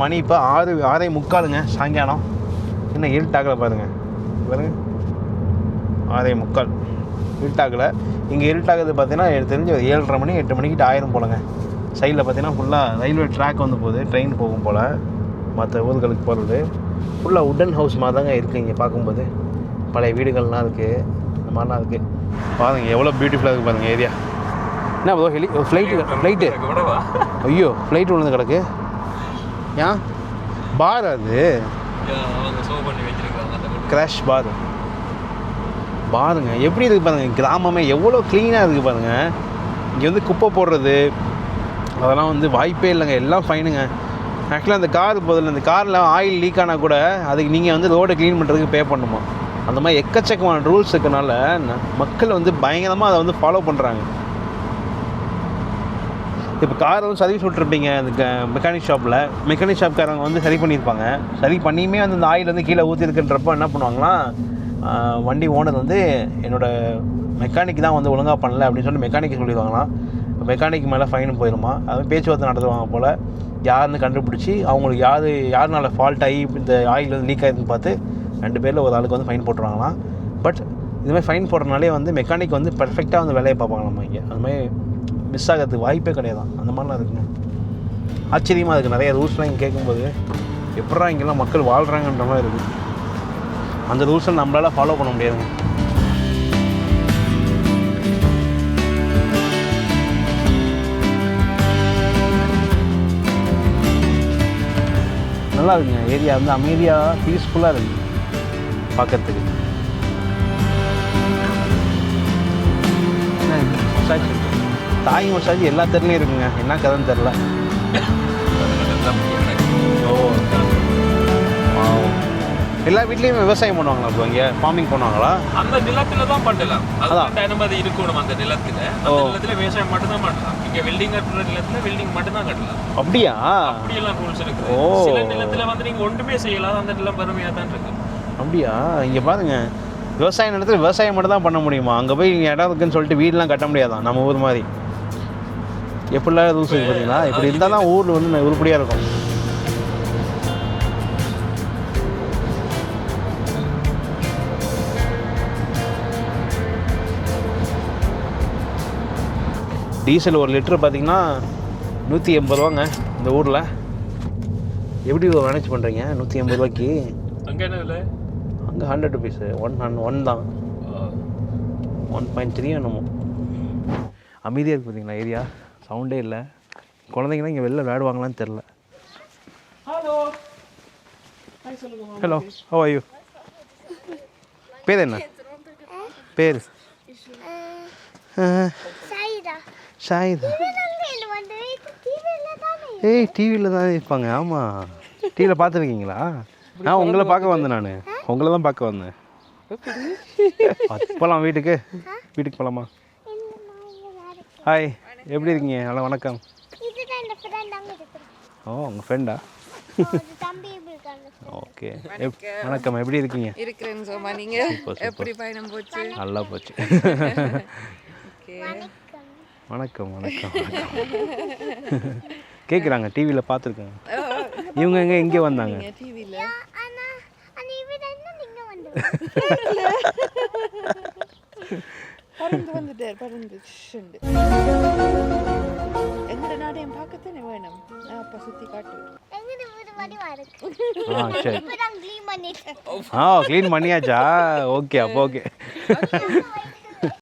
மணி இப்போ 6:45 சாயங்காலம். இன்னும் இருட்டாகலை பாருங்கள். பாருங்க 6:45 இருட்டாகலை. இங்கே இருட்டாகுது பார்த்தீங்கன்னா எனக்கு தெரிஞ்சு 7:30 மணி 8 மணிக்கிட்ட ஆயிரம் போலங்க. சைடில் பார்த்தீங்கன்னா ஃபுல்லாக ரயில்வே ட்ராக் வந்து போகுது, ட்ரெயின் போகும் போல் மற்ற ஊர்களுக்கு போகிறது. ஃபுல்லாக உட்டன் ஹவுஸ் மாதிரி தாங்க இருக்குது. இங்கே பார்க்கும்போது பழைய வீடுகள்லாம் இருக்குது, இந்த மாதிரிலாம் இருக்குது. பாருங்கள் எவ்வளோ பியூட்டிஃபுல்லாக இருக்குது பாருங்கள் ஏரியா. என்ன ப்ரோ ஃப்ளைட்டு ஐயோ ஃப்ளைட் விழுந்து கிடக்கு. ஏன் பார் அது கிராஷ் பாருங்க எப்படி இருக்குது பாருங்கள். கிராமமே எவ்வளோ க்ளீனாக இருக்குது பாருங்கள். இங்கே வந்து குப்பை போடுறது அதெல்லாம் வந்து வாய்ப்பே இல்லைங்க, எல்லாம் ஃபைனுங்க. ஆக்சுவலாக அந்த கார் போதில் இந்த காரில் ஆயில் லீக் ஆனால் கூட அதுக்கு நீங்கள் வந்து ரோடை க்ளீன் பண்ணுறதுக்கு பே பண்ணணுமா. அந்த மாதிரி எக்கச்சக்கமான ரூல்ஸ் இருக்கனால மக்கள் வந்து பயங்கரமாக அதை வந்து ஃபாலோ பண்ணுறாங்க. இப்போ காரை வந்து சர்வீஸ் விட்டுருப்பீங்க அந்த மெக்கானிக் ஷாப்காரங்க வந்து சரி பண்ணியிருப்பாங்க. சரி பண்ணியுமே வந்து இந்த ஆயில் வந்து கீழே ஊற்றிருக்குன்றப்போ என்ன பண்ணுவாங்கன்னா, வண்டி ஓனர் வந்து என்னோடய மெக்கானிக் தான் வந்து ஒழுங்காக பண்ணல அப்படின்னு சொல்லி மெக்கானிக்கு சொல்லிடுவாங்களாம். மெக்கானிக் மேலே ஃபைன் போயிடுமா. அது பேச்சுவார்த்தை நடத்துவாங்க போல். யாருன்னு கண்டுபிடிச்சி அவங்களுக்கு யாருனால ஃபால்ட் ஆகி இந்த ஆயில் வந்து லீக் ஆகிருக்குன்னு பார்த்து 2 பேரில் ஒரு ஆளுக்கு வந்து ஃபைன் போட்டுருவாங்களாம். பட் இதுமாதிரி ஃபைன் போடுறதுனாலே வந்து மெக்கானிக் வந்து பர்ஃபெக்டாக வந்து வேலையை பார்ப்பாங்களாம்மா. இங்கே அதுமாதிரி மிஸ் ஆகிறதுக்கு வாய்ப்பே கிடையாது. அந்த மாதிரிலாம் இருக்குங்க. ஆச்சரியமாக இருக்குது. நிறைய ரூல்ஸ்லாம் இங்கே கேட்கும்போது எப்படா இங்கெல்லாம் மக்கள் வாழ்கிறாங்கன்ற மாதிரி இருக்குது. அந்த ரூல்ஸை நம்மளால் ஃபாலோ பண்ண முடியாதுங்க. நல்லா இருக்குங்க ஏரியா வந்து அமைதியாக பீஸ்ஃபுல்லாக இருக்குது பார்க்கறதுக்கு. மசாஜ் தாய் மசாஜ் எல்லா தெருலையும் இருக்குங்க. என்ன கதைன்னு தெரில. ஓ எல்லா வீட்லேயும் விவசாயம் பண்ணுவாங்களா? இப்போ இங்கே ஃபார்மிங் பண்ணுவாங்களா? அந்த நிலத்துல தான் பண்ணலாம். அதான் அனுமதி இருக்கணும். அந்த நிலத்துல விவசாயம் மட்டும் தான் பண்ணலாம். இங்கே வெல்டிங் கட்டுற நிலத்துல வெல்டிங் மட்டும் தான் கட்டலாம். அப்படியா? அப்படியெல்லாம் ரூல்ஸ் இருக்கு. சில நிலத்துல வந்து நீங்கள் ஒன்றுமே செய்யலாம். அந்த நிலம் பெருமையாக தான் இருக்கு. அப்படியா? இங்கே பாருங்க விவசாய நிலத்தில் விவசாயம் மட்டும் தான் பண்ண முடியுமா? அங்கே போய் இங்கே இடம் இருக்குன்னு சொல்லிட்டு வீடெலாம் கட்ட முடியாதான் நம்ம ஊர் மாதிரி. எப்படிலாம் ரூல்ஸ் இருக்குது பார்த்தீங்களா? இப்படி இருந்தால் தான் ஊரில் வந்து உருப்படியாக இருக்கும். டீசல் 1 லிட்டரு பார்த்தீங்கன்னா 180 ரூபாங்க இந்த ஊரில். எப்படி மேனேஜ் பண்ணுறீங்க 180 ரூபாய்க்கு? அங்கே என்ன இல்லை, அங்கே 100 ருபீஸு. 1 தான் 1.3 என்னமோ. அமைதியாக இருக்குது பார்த்தீங்களா ஏரியா, சவுண்டே இல்லை. குழந்தைங்களாம் இங்கே வெளில விளையாடுவாங்களான்னு தெரில. Hello how are you? பேர் என்ன பேர்? ஷாயிதா. ஏய் டிவியில் தான் இருப்பாங்க. ஆமாம் டிவியில் பார்த்துருக்கீங்களா? உங்களை பார்க்க வந்தேன். நான் உங்களை தான் பார்க்க வந்தேன். போகலாம் வீட்டுக்கு போகலாமா? ஹாய் எப்படி இருக்கீங்க? நல்லா வணக்கம். ஓ உங்கள் ஃப்ரெண்டா? ஓகே வணக்கம். எப்படி இருக்கீங்க? இருக்கிறேன் சோமா. நீங்கள் எப்படி பயணம் போச்சு? நல்லா போச்சு. வணக்கம். கேட்குறாங்க டிவியில் பார்த்துருக்காங்க. இவங்க எங்கே வந்தாங்க? டிவியில் பறந்து எங்கட நாடையும் பார்க்கத்தானே வேணும். அப்போ சுற்றி காட்டு. சரி க்ளீன் பண்ணியாச்சா? ஓகே அப்போ ஓகே.